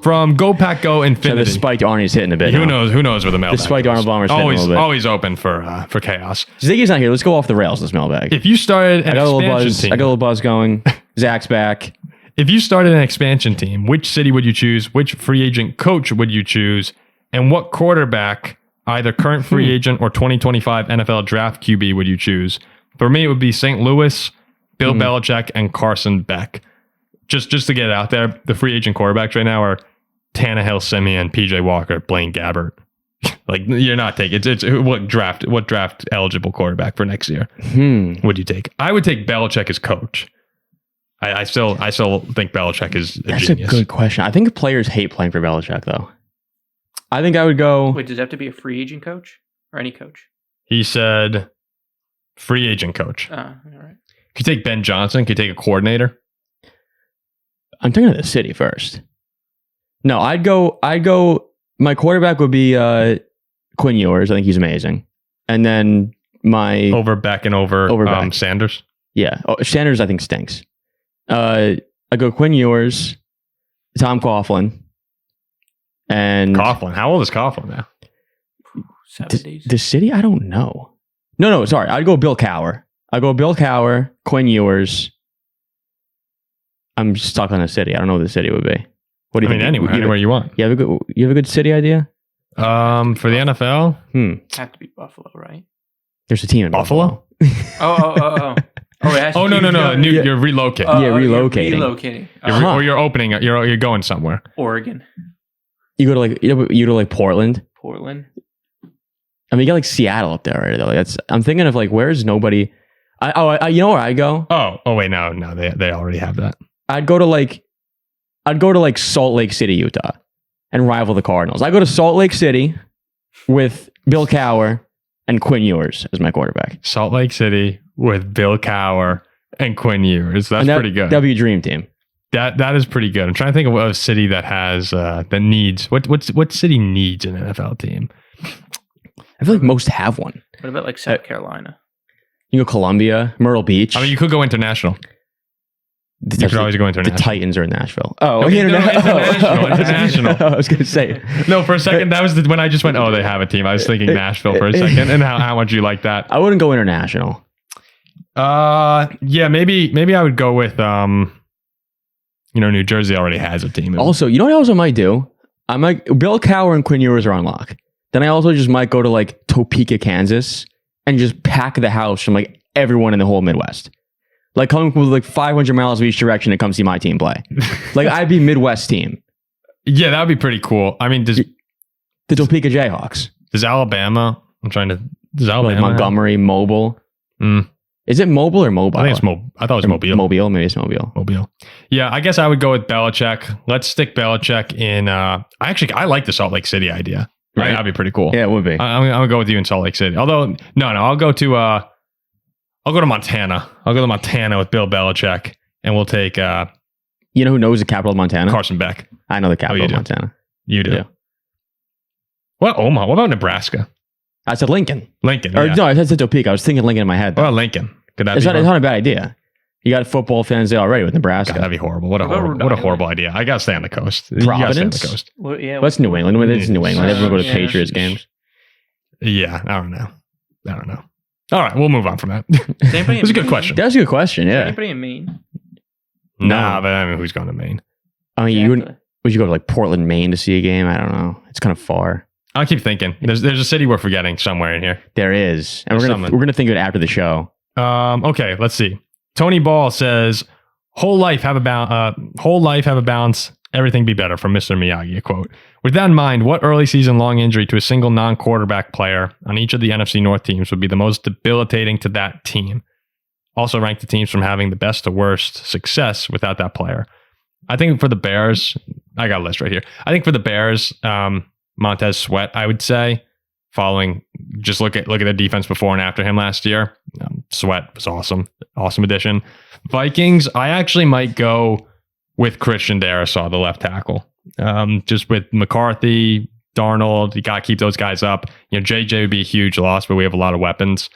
From Go Pack Go So Infinity. the spiked Arnie's hitting a bit. Who now. knows where the mailbag The spiked goes. Arnold Bomber's hitting a little bit. Always open for chaos. Ziggy's not here. Let's go off the rails, this mailbag. If you started an expansion team. I got a little buzz going. Zach's back. If you started an expansion team, which city would you choose? Which free agent coach would you choose? And what quarterback, either current free agent or 2025 NFL draft QB, would you choose? For me, it would be St. Louis, Bill Belichick, and Carson Beck. Just to get it out there, the free agent quarterbacks right now are Tannehill, Simeon, PJ Walker, Blaine Gabbert. Like, you're not taking it's what draft eligible quarterback for next year would you take? I would take Belichick as coach. I still think Belichick is a genius. That's a good question. I think players hate playing for Belichick, though. I think I would go. Wait, does it have to be a free agent coach or any coach? He said free agent coach. All right. Could you take Ben Johnson? Could you take a coordinator? I'm thinking of the city first. No, I'd go. My quarterback would be Quinn Ewers. I think he's amazing. And then over Beck and over Beck. Sanders. Yeah, Sanders I think stinks. I go Quinn Ewers, Tom Coughlin, and Coughlin. How old is Coughlin now? 70s. The city? I don't know. No. Sorry, I'd go Bill Cowher. Quinn Ewers. I'm stuck on a city. I don't know what the city would be. What do you think? Anywhere you want. You have a good city idea? For the NFL? Have to be Buffalo, right? There's a team in Buffalo. Oh. No. You're relocating. Relocating. Or you're opening. You're going somewhere. Oregon. You go to Portland. Portland. I mean, you got like Seattle up there, right? Like I'm thinking of like where's nobody. You know where I go? Oh wait, no, they already have that. I'd go to Salt Lake City, Utah, and rival the Cardinals. I go to Salt Lake City with Bill Cowher and Quinn Ewers as my quarterback. Salt Lake City with Bill Cowher and Quinn Ewers. That's pretty good. That'd be a dream team. That is pretty good. I'm trying to think of a city that has that needs what city needs an NFL team. I feel like most have one. What about like South Carolina? You go Columbia, Myrtle Beach. I mean, you could go international. You could always go international. The Titans are in Nashville. Oh, okay, international. I was going to say. No, for a second, that was when I just went, oh, they have a team. I was thinking Nashville for a second. And how much you like that? I wouldn't go international. Yeah, maybe I would go with, New Jersey already has a team. Also, you know what else I might do? I might, Bill Cowher and Quinn Ewers are on lock. Then I also just might go to like Topeka, Kansas and just pack the house from like everyone in the whole Midwest. Like coming with like 500 miles of each direction to come see my team play. Like I'd be Midwest team. Yeah, that would be pretty cool. I mean, the Topeka Jayhawks. Does Alabama like Montgomery, Mobile? Is it Mobile or Mobile? I think it's Mobile. I thought it was Mobile. Mobile, maybe it's Mobile. Mobile. Yeah, I guess I would go with Belichick. Let's stick Belichick in. I like the Salt Lake City idea. Right, that'd be pretty cool. Yeah, it would be. I'm gonna go with you in Salt Lake City. Although, no, I'll go to Montana. I'll go to Montana with Bill Belichick, and we'll take. You know who knows the capital of Montana? Carson Beck. I know the capital of Montana. You do. Yeah. What Omaha? What about Nebraska? I said Lincoln. Yeah. No, I said Topeka. I was thinking Lincoln in my head. What about Lincoln? It's not a bad idea. You got football fans there already with Nebraska. God, that'd be horrible. What a horrible idea. I gotta stay on the coast. Providence? Stay on the coast. Well, yeah. What's New England? It's New England. Everyone go to Patriots games. Yeah, I don't know. All right, we'll move on from that. That's a good question. That's a good question. Yeah. Anybody in Maine? Nah, but I mean, who's going to Maine? I mean, would you go to like Portland, Maine to see a game? I don't know. It's kind of far. I keep thinking there's a city we're forgetting somewhere in here. There is, and we're gonna think of it after the show. Okay, let's see. Tony Ball says, "Whole life have a balance. Everything be better." From Mr. Miyagi, a quote. With that in mind, what early season long injury to a single non-quarterback player on each of the NFC North teams would be the most debilitating to that team? Also rank the teams from having the best to worst success without that player. I think for the Bears, I got a list right here. I think for the Bears, Montez Sweat, I would say, following, just look at the defense before and after him last year. Sweat was awesome addition. Vikings, I actually might go with Christian Darrisaw, the left tackle. Just with McCarthy, Darnold, you got to keep those guys up. JJ would be a huge loss, but we have a lot of weapons.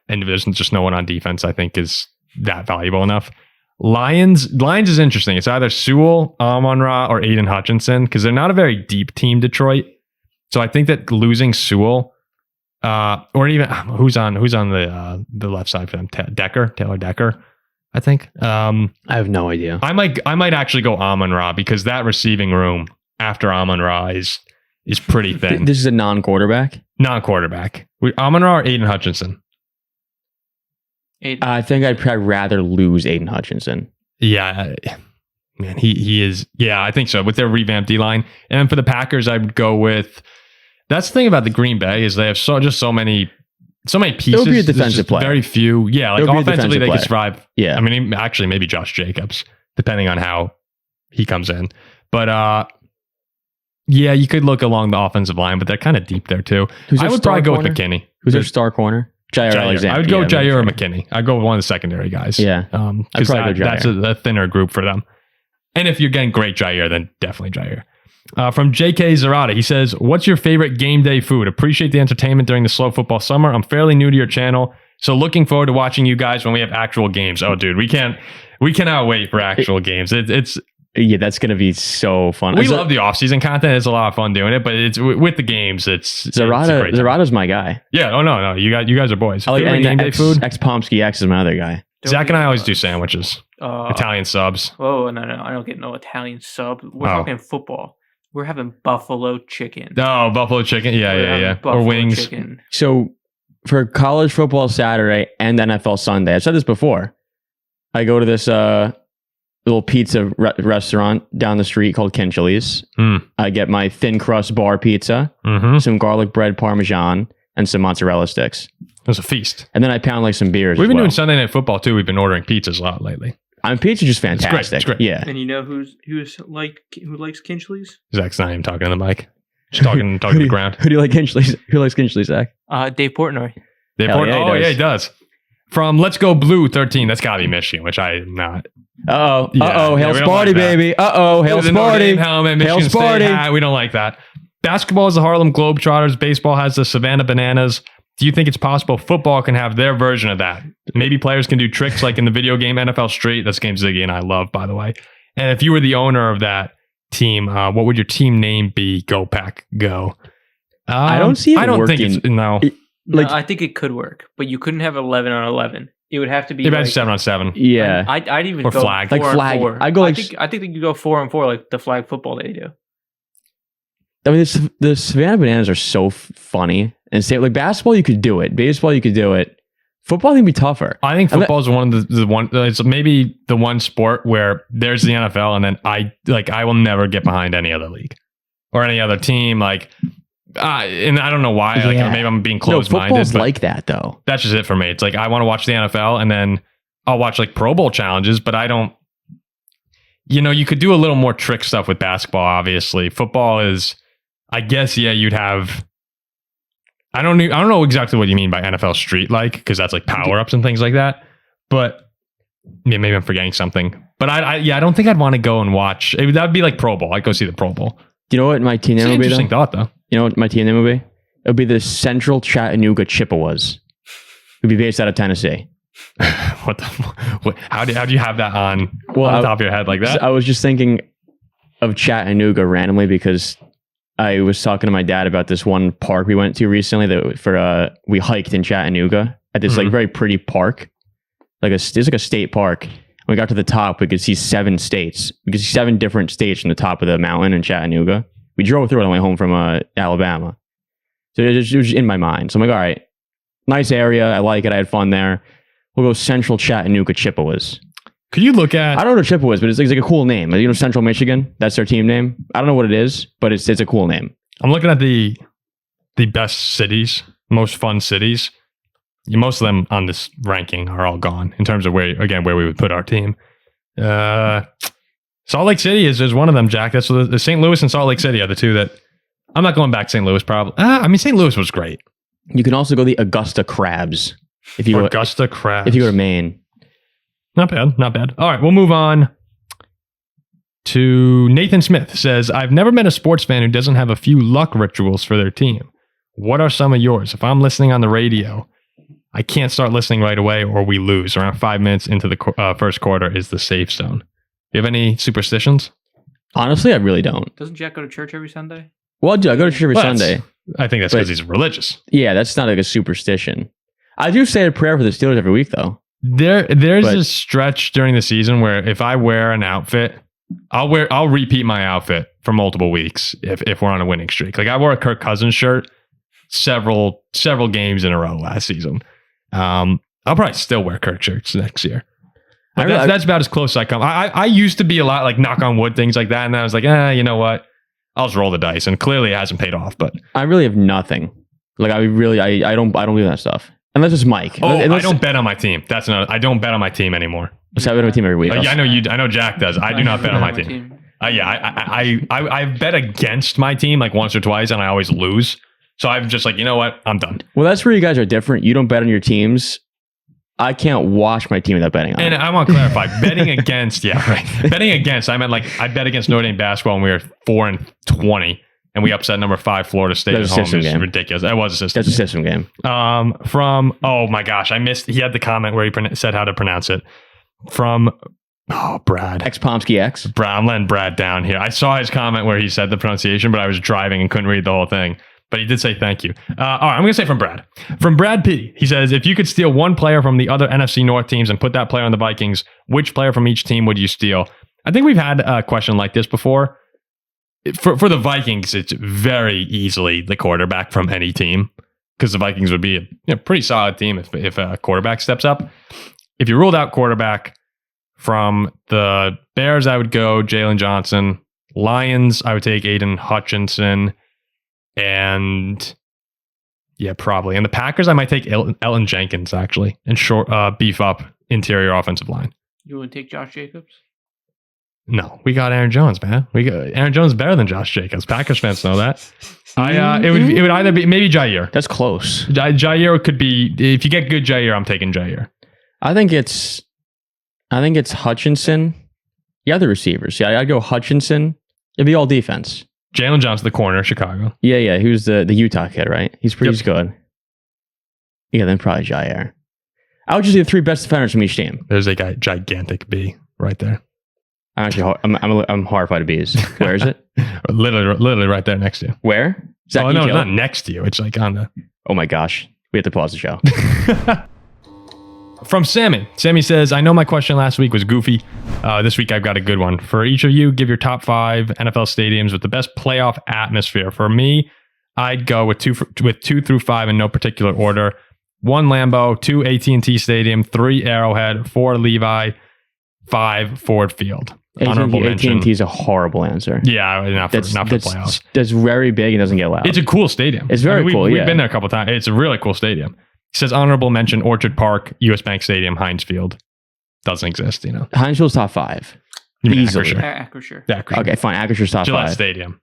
And there's just no one on defense I think is that valuable enough. Lions is interesting. It's either Sewell, Amon-Ra, or Aiden Hutchinson because they're not a very deep team, Detroit. So I think that losing Sewell, or even who's on the left side for them, Taylor Decker, I think. I have no idea. I might actually go Amon-Ra because that receiving room after Amon-Ra is pretty thin. This is a non-quarterback? Non-quarterback. Amon-Ra or Aiden Hutchinson? I think I'd probably rather lose Aiden Hutchinson. Yeah, man, he is. Yeah, I think so. With their revamped D-line, and then for the Packers, I would go with. That's the thing about the Green Bay is they have so many pieces. It would be a defensive player. Very few. Yeah, like offensively they could survive. Yeah, I mean, actually, maybe Josh Jacobs, depending on how he comes in. But yeah, you could look along the offensive line, but they're kind of deep there too. I would probably go with McKinney. Who's their star corner? Jair Alexander. I would go Jair or McKinney. I'd go with one of the secondary guys. Yeah. Because that's a thinner group for them. And if you're getting great Jair, then definitely Jair. From JK Zarata, he says, what's your favorite game day food? Appreciate the entertainment during the slow football summer. I'm fairly new to your channel, so looking forward to watching you guys when we have actual games. Oh, dude, we cannot wait for actual games. Yeah, that's going to be so fun. We love the off-season content. It's a lot of fun doing it, but it's with the games. Zarata's my guy. Yeah. Oh no. You guys are boys. I like game day food. Pomsky X is my other guy. Zach and I always do sandwiches. Italian subs. Oh no! I don't get no Italian sub. We're talking football. We're having buffalo chicken. Oh, buffalo chicken. Yeah. Or wings. Chicken. So for college football Saturday and NFL Sunday, I've said this before. I go to this little pizza restaurant down the street called Cheerleaders. I get my thin crust bar pizza, some garlic bread parmesan, and some mozzarella sticks. It was a feast. And then I pound like some beers. We've been doing Sunday Night Football too. We've been ordering pizzas a lot lately. Pizza just fantastic. It's great. Yeah. And you know who likes Kinchleys? Zach's not even talking to the mic. Just talking to the ground. Who do you like Kinchleys? Who likes Kinchleys, Zach? Dave Portnoy. Yeah, he does. From Let's Go Blue 13, that's gotta be Michigan, which I'm not. Hail Sparty, baby. Hail Sparty. Helmet, Michigan State hat. We don't like that. Basketball is the Harlem Globetrotters. Baseball has the Savannah Bananas. Do you think it's possible football can have their version of that? Maybe players can do tricks like in the video game NFL Street. That's a game Ziggy and I love, by the way. And if you were the owner of that team, what would your team name be? Go Pack, go. I don't see it working. Think it's, no. No, I think it could work, but you couldn't have 11 on 11. It would have to be like 7-on-7. Yeah, I'd even or go flag. 4 like flag. 4. I go like I think they could go 4-on-4 like the flag football they do. I mean, the Savannah Bananas are so funny and say like basketball you could do it, baseball you could do it, football can be tougher. I think football is one of the one. It's maybe the one sport where there's the NFL, and then I will never get behind any other league or any other team. And I don't know why. Maybe I'm being closed-minded. Football's like that though. That's just it for me. It's like I want to watch the NFL, and then I'll watch like Pro Bowl challenges, but I don't. You could do a little more trick stuff with basketball. Obviously, football is. I guess you'd have. I don't know exactly what you mean by NFL Street because that's like power ups and things like that. But maybe I'm forgetting something. But I don't think I'd want to go and watch. That'd be like Pro Bowl. I'd go see the Pro Bowl. Do you know what my team name would be? Interesting thought, though. You know what my team name would be? It would be the Central Chattanooga Chippewas. It would be based out of Tennessee. How do you have that on top of your head like that? I was just thinking of Chattanooga randomly because I was talking to my dad about this one park we went to recently we hiked in Chattanooga at this like very pretty park. It's like a state park. When we got to the top, we could see 7 states. We could see 7 different states from the top of the mountain in Chattanooga. We drove through it on the way home from Alabama. So it was just in my mind. So I'm like, all right, nice area. I like it. I had fun there. We'll go Central Chattanooga Chippewas. Could you look at... I don't know what Chippewas, but it's like a cool name. Central Michigan? That's their team name. I don't know what it is, but it's a cool name. I'm looking at the best cities, most fun cities. Most of them on this ranking are all gone in terms of where we would put our team. Salt Lake City is one of them, Jack. That's the St. Louis and Salt Lake City are the two that... I'm not going back to St. Louis, probably. St. Louis was great. You can also go the Augusta Crabs. Augusta Crabs. If you go to Maine. Not bad. All right, we'll move on to Nathan Smith. Says, I've never met a sports fan who doesn't have a few luck rituals for their team. What are some of yours? If I'm listening on the radio, I can't start listening right away or we lose. Around 5 minutes into the first quarter is the safe zone. You have any superstitions? Honestly, I really don't. Doesn't Jack go to church every Sunday? Well, I do. I go to church every Sunday. I think that's because he's religious. Yeah, that's not like a superstition. I do say a prayer for the Steelers every week, though. There's a stretch during the season where if I wear an outfit, I'll repeat my outfit for multiple weeks if we're on a winning streak. Like I wore a Kirk Cousins shirt several games in a row last season. I'll probably still wear Kirk shirts next year. But that's about as close as I come. I used to be a lot like knock on wood, things like that. And then I was like, you know what? I'll just roll the dice. And clearly it hasn't paid off. But I really have nothing. Like I don't do that stuff. Unless it's Mike. I don't bet on my team. I don't bet on my team anymore. So I bet on my team every week. I know Jack does. I do not bet on my team. I bet against my team like once or twice and I always lose. So I'm just like, you know what? I'm done. Well, that's where you guys are different. You don't bet on your teams. I can't watch my team without betting on it. And I want to clarify, betting against, betting against, I meant like I bet against Notre Dame basketball when we were 4-20 and we upset number 5 Florida State at home. It was ridiculous. That was a system. That's a system game. Oh my gosh, I missed. He had the comment where he said how to pronounce it. From Brad. X-Pomsky X. Brad, I'm letting Brad down here. I saw his comment where he said the pronunciation, but I was driving and couldn't read the whole thing. But he did say thank you. All right, I'm going to say from Brad. From Brad P. He says, if you could steal one player from the other NFC North teams and put that player on the Vikings, which player from each team would you steal? I think we've had a question like this before. For the Vikings, it's very easily the quarterback from any team because the Vikings would be a pretty solid team if a quarterback steps up. If you ruled out quarterback from the Bears, I would go Jalen Johnson. Lions, I would take Aiden Hutchinson. And yeah, probably. And the Packers, I might take Elton Jenkins actually and beef up interior offensive line. You wouldn't take Josh Jacobs? No, we got Aaron Jones, man. Aaron Jones is better than Josh Jacobs. Packers fans know that. It would either be maybe Jair. That's close. Jair could be, if you get good Jair, I'm taking Jair. I think it's Hutchinson. The other receivers. Yeah, I'd go Hutchinson. It'd be all defense. Jalen Johnson, the corner, Chicago. Yeah. He was the Utah kid, right? He's pretty good. Yeah, then probably Jair. I would just do the 3 best defenders from each team. There's a guy, gigantic B, right there. I'm horrified of bees. Where is it? literally right there next to you. Where? No, it's not next to you. It's like on the... Oh my gosh. We have to pause the show. From Sammy. Sammy says, I know my question last week was goofy. This week I've got a good one. For each of you, give your top 5 NFL stadiums with the best playoff atmosphere. For me, I'd go with 2 through 5 in no particular order. 1 Lambeau, 2 AT&T Stadium, 3 Arrowhead, 4 Levi, 5 Ford Field. Honorable mention. AT&T is a horrible answer. Yeah, not for playoffs. That's very big and doesn't get loud. It's a cool stadium. It's very cool. We've been there a couple times. It's a really cool stadium. He says honorable mention Orchard Park, US Bank Stadium, Heinz Field. Doesn't exist, you know. Heinz Field's top 5. Easily. Acrisure. Okay, fine. Acrissure's top Gillette 5. Stadium.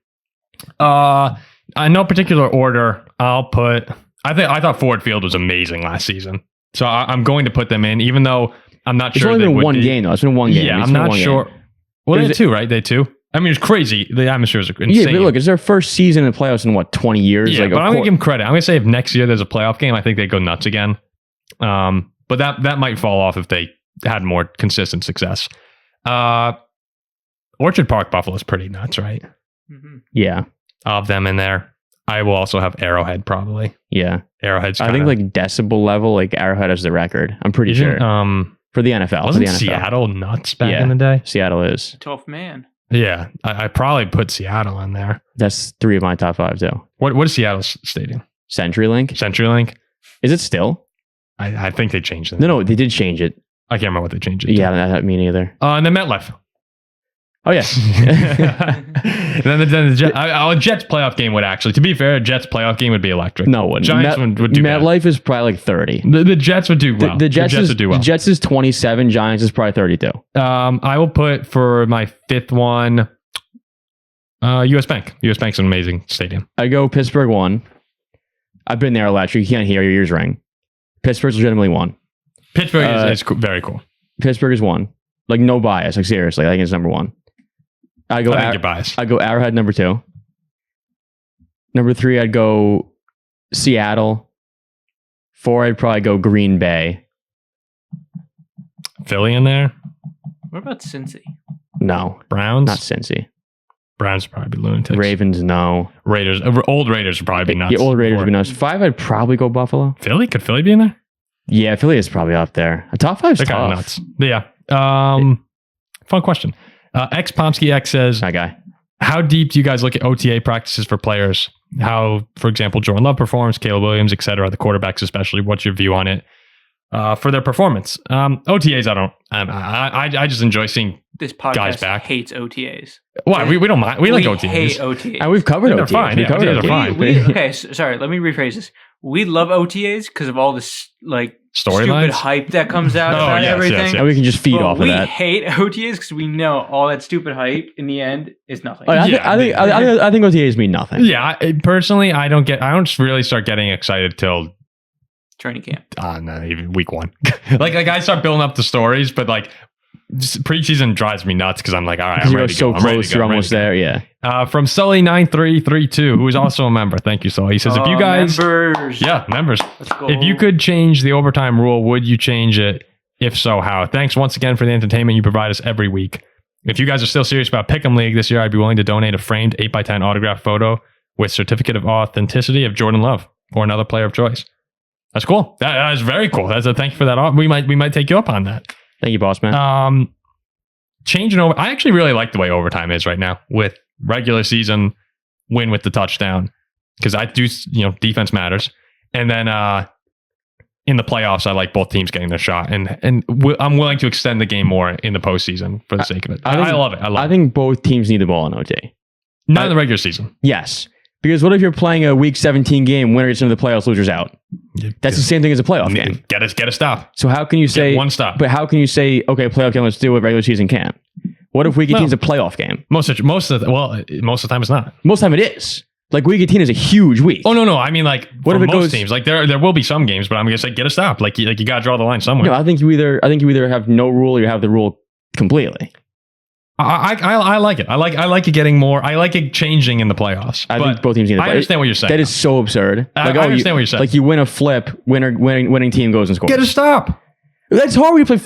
In no particular order, I'll put... I thought Ford Field was amazing last season. So I'm going to put them in, even though I'm not sure. It's only been one game, though. It's been one game. Yeah, I'm not sure. Well, they had 2, right? They had 2. I mean, it's crazy. The atmosphere is insane. Yeah, but look, it's their first season in the playoffs in 20 years? Yeah, but I'm going to give them credit. I'm going to say if next year there's a playoff game, I think they go nuts again. But that might fall off if they had more consistent success. Orchard Park Buffalo is pretty nuts, right? Mm-hmm. Yeah. Of them in there. I will also have Arrowhead probably. Yeah. Arrowhead's I think like decibel level, like Arrowhead has the record. I'm pretty sure. For the NFL. Wasn't for the NFL. Seattle nuts back in the day? Seattle is. Tough man. Yeah. I probably put Seattle in there. That's 3 of my top 5 too. What is Seattle's stadium? CenturyLink. CenturyLink. Is it still? I think they changed it. No, they did change it. I can't remember what they changed it to. Yeah, me neither. And then MetLife. Oh, yeah. then the Jets playoff game would actually, to be fair, Jets playoff game would be electric. No, it wouldn't. Giants would do MetLife is probably like 30. The Jets would do well. The Jets would do well. The Jets is 27. Giants is probably 32. I will put for my 5th one, US Bank. US Bank's an amazing stadium. I go Pittsburgh 1. I've been there a lot. You can't hear, your ears ring. Pittsburgh's legitimately 1. Pittsburgh is very cool. Pittsburgh is 1. Like no bias. Like seriously, I think it's number 1. I think you're biased. I go Arrowhead number 2. Number 3, I'd go Seattle. 4, I'd probably go Green Bay. Philly in there. What about Cincy? No, Browns. not Cincy. Browns would probably be lunatics. Ravens, no. Raiders. Old Raiders would probably be nuts. Yeah, old Raiders would be 4. nuts. 5, I'd probably go Buffalo. Philly? Could Philly be in there? Yeah, Philly is probably up there. A top 5's They're kind of tough. nuts. Yeah. Fun question. X Pomsky X says, That guy. how deep do you guys look at OTA practices for players? How, for example, Jordan Love performs, Caleb Williams, etc., the quarterbacks especially. What's your view on it for their performance? OTAs, I don't. I just enjoy seeing This podcast guys back. hates OTAs. Why we don't mind. We like OTAs. hate OTAs. And we've covered They're OTAs. fine, We yeah, covered OTAs are OTAs. fine. Okay, sorry. Let me rephrase this. We love OTAs because of all this like stupid Storylines? hype that comes out Oh, about yes, everything. yes, yes. And we can just feed But off of we that. hate OTAs because we know all that stupid hype in the end is nothing. Oh, I think OTAs mean nothing. Yeah, personally, I don't really start getting excited till Training camp. no, even week 1. like I start building up the stories, but like preseason drives me nuts because I'm like, all right, Because I'm you're ready to so go. I'm ready close, to go. you're I'm ready almost to go. there. Yeah. From Sully9332, who is also a member. Thank you, Sully. He says, if you guys, members. yeah, members, Let's go. if you could change the overtime rule, would you change it? If so, how? Thanks once again for the entertainment you provide us every week. If you guys are still serious about Pick'em League this year, I'd be willing to donate a framed 8x10 autograph photo with certificate of authenticity of Jordan Love or another player of choice. That's cool. That is very cool. That's a thank you for that. We might take you up on that. Thank you, boss man. Changing over. I actually really like the way overtime is right now with regular season win with the touchdown because I do, defense matters. And then in the playoffs, I like both teams getting their shot, and I'm willing to extend the game more in the postseason for the sake of it. I love it. I think both teams need the ball in OT. Not in the regular season. Yes. Because what if you're playing a week 17 game, winner gets into the playoffs, losers out? That's the same thing as a playoff game. Get a stop. So how can you say Get one stop? But how can you say, okay, playoff game, let's do what regular season can't? What if week 18 is a playoff game? Most of the time it's not. Most of the time it is. Like week 18 is a huge week. Oh no, I mean like What for if it most goes- teams, like there will be some games, but I'm gonna say get a stop. Like you gotta draw the line somewhere. No, I think you either have no rule or you have the rule completely. I like it. I like it getting more. I like it changing in the playoffs. I But think both teams need to I play. understand what you're saying. That is so absurd. I understand what you're saying. Like you win a flip, winning team goes and scores. Get a stop. That's hard when you play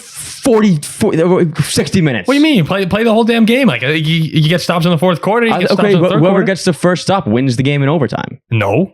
60 minutes. What do you mean? Play the whole damn game. Like you get stops in the fourth quarter. You get stops Okay, in the third whoever quarter. gets the first stop wins the game in overtime. No.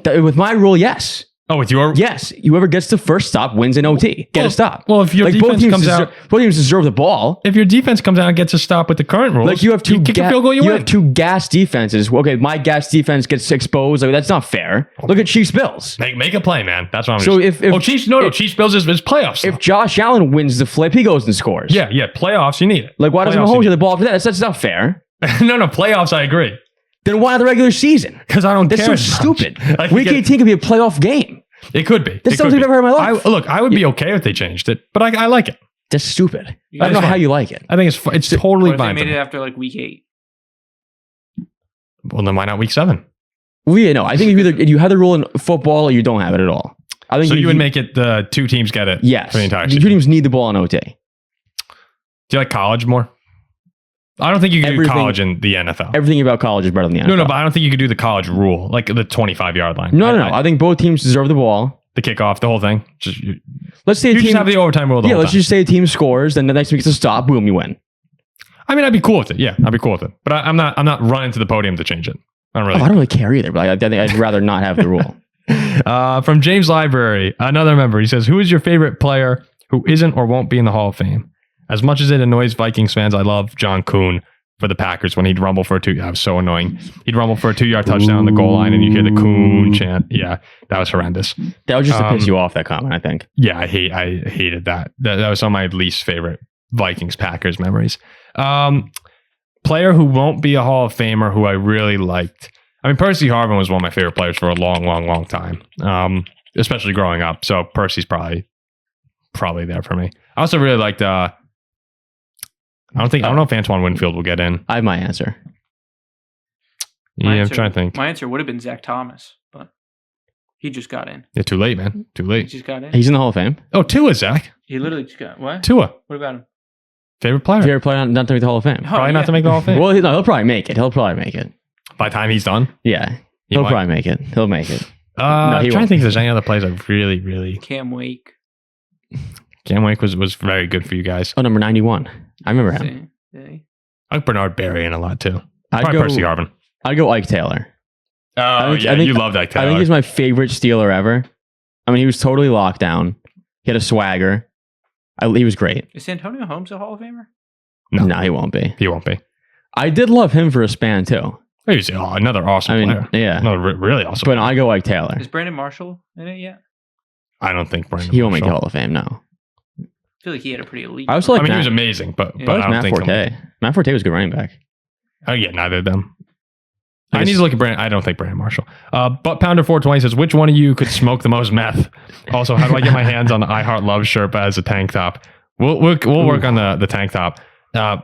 With my rule, yes. Oh, with your Yes, whoever gets the first stop wins in OT. Get a stop. Well, if your both defense teams comes out, both teams deserve the ball. if your defense comes out and gets a stop with the current rules, Like you have two, kick a field goal, you win. have two gas defenses. Okay, my gas defense gets exposed. Like that's not fair. Look at Chiefs Bills. Make a play, man. That's what I'm. So just, if Chiefs Bills is playoffs. if Josh Allen wins the flip, he goes and scores. yeah, playoffs. You need it. Like why doesn't Playoffs, Mahomes you get the ball after that? That's not fair. no, playoffs. I agree Then why the regular season? because I don't That's care. so as much. stupid. Like, Week 18 could be a playoff game. It could be. That's It the could only thing be. I've ever heard in my life. Look, I would be okay if they changed it, but I like it. That's stupid. I You don't know guys how fine. you like it. I think it's totally What if they fine. made for it me. after like week 8? Well, then why not week 7? Well, yeah, no. I think if you have the rule in football, or you don't have it at all. I think So you would make it the two teams get it yes. for the entire The season. two teams need the ball in OT. Do you like college more? I don't think you can do Everything- college in the NFL. Everything about college is better than the NFL. No, but I don't think you could do the college rule, like the 25-yard line. No. I think both teams deserve the ball. The kickoff, the whole thing. Let's say a You team just have the overtime rule the yeah, whole let's time. just say a team scores, then the next week gets a stop, boom, you win. I mean, I'd be cool with it. Yeah, I'd be cool with it. But I'm not running to the podium to change it. I don't Oh, really. I don't really care either, but I think I'd rather not have the rule. From James Library, another member, he says, who is your favorite player who isn't or won't be in the Hall of Fame? As much as it annoys Vikings fans, I love John Kuhn for the Packers when he'd rumble for that was so annoying. He'd rumble for a 2-yard touchdown on the goal line and you hear the Kuhn chant. Yeah, that was horrendous. That was just to piss you off, that comment, I think. Yeah, I hated that. That was some of my least favorite Vikings Packers memories. Player who won't be a Hall of Famer who I really liked. I mean, Percy Harvin was one of my favorite players for a long, long, long time, especially growing up. So Percy's probably there for me. I also really liked. I don't know if Antoine Winfield will get in. I have my answer. My I'm answer- trying to think. My answer would have been Zach Thomas, but he just got in. Yeah, too late, man. Too He late. just got in. He's in the Hall of Fame. Oh, Tua, Zach. He literally just got what? Tua, What about him? favorite player. Favorite player not to make the Hall of Fame. Oh, Probably not yeah. to make the Hall of Fame. Well, he'll probably make it. By the time he's done. By the time he's done, Yeah. He He'll might. probably make it. He'll make it. I'm trying to won't. think if there's any other plays I really. Cam Wake. Cam Wake was very good for you guys. Oh, number 91. I remember him. See? I like Bernard Berry in a lot too. I'd Probably go, Percy Harvin. I'd go Ike Taylor. Oh, I think- you love that Taylor. I think he's my favorite Steeler ever. I mean, he was totally locked down. He had a swagger. He was great. Is Antonio Holmes a Hall of Famer? No, he won't be. He won't be. I did love him for a span too. He's another awesome I mean, player. yeah. Another really awesome But player. I go Ike Taylor. Is Brandon Marshall in it yet? I don't think Brandon He won't make the Marshall. Hall of Fame, no. I feel like he had a pretty elite. I also like I mean, he Matt, was amazing, but Yeah. but I I was don't Matt think Forte. Matt Forte was a good running back. Oh yeah, neither of them. I I need guess- to look at Brandon. I don't think Brandon Marshall. Butt Pounder 420 says, which one of you could smoke the most meth? Also, how do I get my hands on the I Heart Love Sherpa as a tank top? We'll work on the tank top.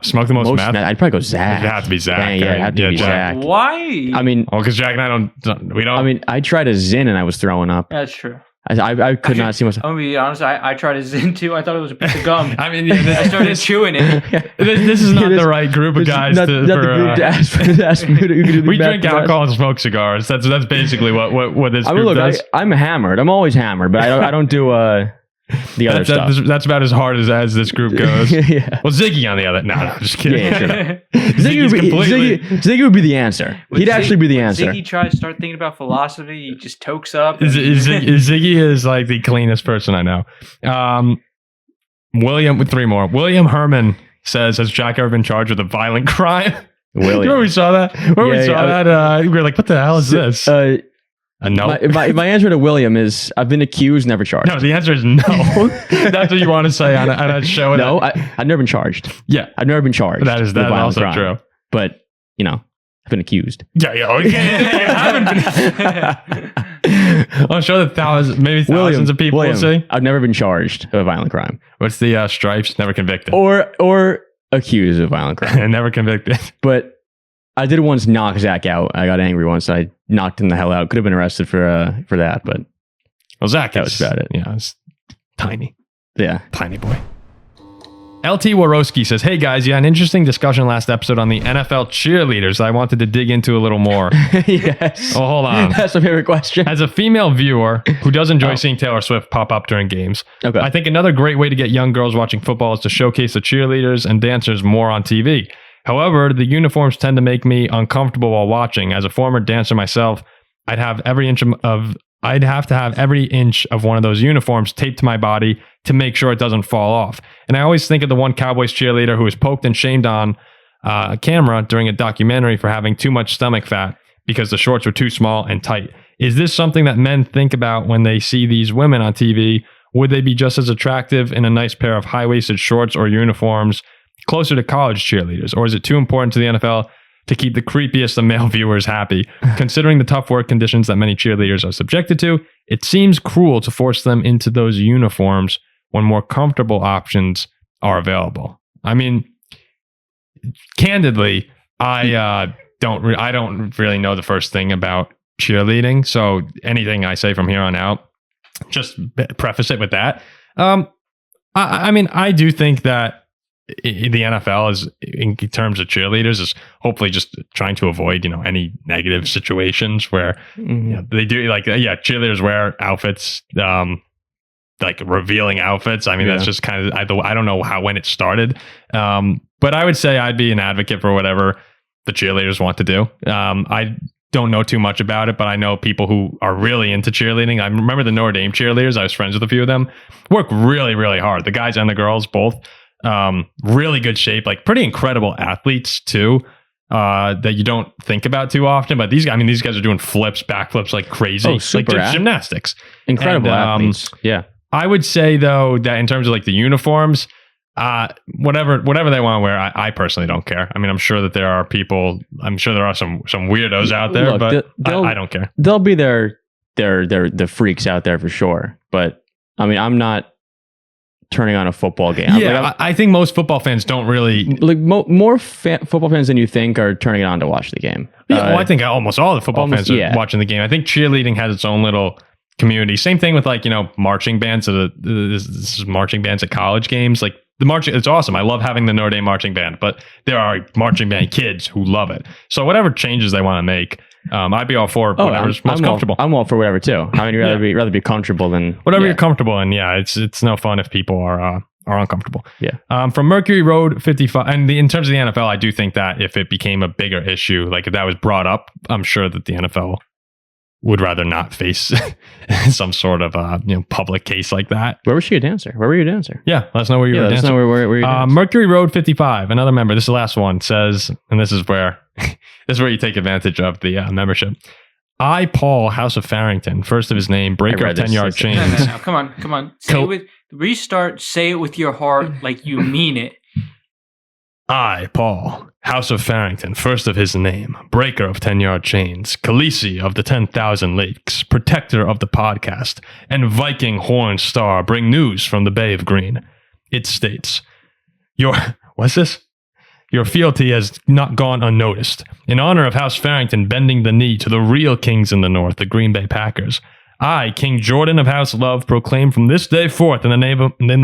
Smoke the most meth. I'd probably go Zach. It'd have to be Zach. Dang, yeah, it'd right? have to be Jack. Zach. Why? I mean, Well, because Jack and I don't. I mean, I tried a Zin and I was throwing up. That's true. I could not see myself. I'm gonna be honest. I tried a Zin too. I thought it was a piece of gum. I mean, yeah, I started chewing it. this is not This- the right group of This is guys not, to. not for, the group to ask me who could do the we math drink the best. alcohol and smoke cigars. That's basically what this I group mean, look, does. I'm hammered. I'm always hammered, but I don't do the other stuff. That's about as hard as this group goes. Yeah. Well, Ziggy on the other. No, I'm just kidding. Yeah, sure. Ziggy's completely. Ziggy would be the answer. When He'd actually be the when answer. Ziggy tries to start thinking about philosophy, he just tokes up. Ziggy is like the cleanest person I know. William with 3 more. William Herman says, "Has Jack ever been charged with a violent crime?" William. Remember we saw that? We were like, "What the hell is this?" No. My answer to William is I've been accused, never charged. No, the answer is no. That's what you want to say on a show. No, I've never been charged. Yeah, I've never been charged. that is with violent also crime. true. But, I've been accused. Yeah. Okay. You haven't been. I'll show the maybe thousands of people will see. I've never been charged of a violent crime. What's the stripes? Never convicted. Or accused of violent crime. And never convicted. But I did once knock Zach out. I got angry once. I knocked him the hell out. Could have been arrested for that, but Well, Zach, that was about it. Yeah, it's tiny. Yeah. Tiny boy. LT Warowski says, "Hey guys, an interesting discussion last episode on the NFL cheerleaders I wanted to dig into a little more." Yes. Oh, hold on. That's my favorite question. As a female viewer who does enjoy seeing Taylor Swift pop up during games, Okay. I think another great way to get young girls watching football is to showcase the cheerleaders and dancers more on TV. However, the uniforms tend to make me uncomfortable while watching. As a former dancer myself, I'd have to have every inch of one of those uniforms taped to my body to make sure it doesn't fall off. And I always think of the one Cowboys cheerleader who was poked and shamed on camera during a documentary for having too much stomach fat because the shorts were too small and tight. Is this something that men think about when they see these women on TV? Would they be just as attractive in a nice pair of high-waisted shorts or uniforms closer to college cheerleaders? Or is it too important to the NFL to keep the creepiest of male viewers happy? Considering the tough work conditions that many cheerleaders are subjected to, it seems cruel to force them into those uniforms when more comfortable options are available. I mean, candidly, I don't really know the first thing about cheerleading, so anything I say from here on out, just preface it with that. I mean, I do think that the NFL is, in terms of cheerleaders, is hopefully just trying to avoid, any negative situations where they do cheerleaders wear outfits, like revealing outfits. I mean, that's just kind of, I don't know when it started. But I would say I'd be an advocate for whatever the cheerleaders want to do. I don't know too much about it, but I know people who are really into cheerleading. I remember the Notre Dame cheerleaders. I was friends with a few of them. Work really, really hard. The guys and the girls both. Really good shape, like pretty incredible athletes too, that you don't think about too often. But these guys are doing flips, backflips like crazy, like just gymnastics. Incredible athletes. Yeah. I would say though that in terms of like the uniforms, whatever they want to wear, I personally don't care. I mean, I'm sure that there are people. I'm sure there are some weirdos out there, but I don't care. They'll be the freaks out there for sure. But I mean, I'm not turning on a football game. Yeah, I think most football fans don't really more football fans than you think are turning it on to watch the game. Yeah, I think almost all the football fans are watching the game. I think cheerleading has its own little community. Same thing with marching bands. This is marching bands at college games. Like the marching, it's awesome. I love having the Notre Dame marching band, but there are marching band kids who love it. So whatever changes they want to make, I'd be all for whatever's most comfortable. I'm all for whatever too. I mean, rather be comfortable than whatever you're comfortable in. Yeah, it's no fun if people are uncomfortable. Yeah. From Mercury Road 55, and in terms of the NFL, I do think that if it became a bigger issue, like if that was brought up, I'm sure that the NFL would rather not face some sort of public case like that. Where was she a dancer? Where were you a dancer? Yeah, let us know where you were a dancer. Let us know where you danced. Mercury Road 55, another member. This is the last one. Says, and this is where you take advantage of the membership. I, Paul, House of Farrington, first of his name, breaker of 10-yard chains. No. Come on. Say it with your heart like you mean it. I, Paul, House of Farrington, first of his name, breaker of 10-yard chains, Khaleesi of the 10,000 lakes, protector of the podcast, and Viking horn star, bring news from the Bay of Green. It states, what's this? Your fealty has not gone unnoticed. In honor of House Farrington bending the knee to the real kings in the North, the Green Bay Packers, I, King Jordan of House Love, proclaim from this day forth in the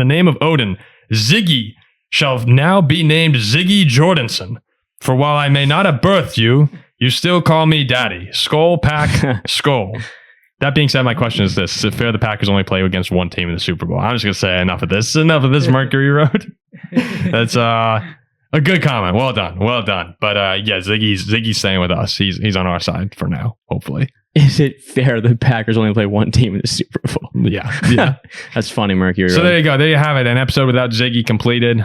name of Odin, Ziggy shall now be named Ziggy Jordanson. For while I may not have birthed you, you still call me daddy. Skull Pack Skull. That being said, my question is this. Is it fair the Packers only play against one team in the Super Bowl? I'm just going to say enough of this. Mercury Road. That's a good comment. Well done. But Ziggy's staying with us. He's on our side for now, hopefully. Is it fair the Packers only play one team in the Super Bowl? Yeah. That's funny, Mercury Road. So there you go. There you have it. An episode without Ziggy completed.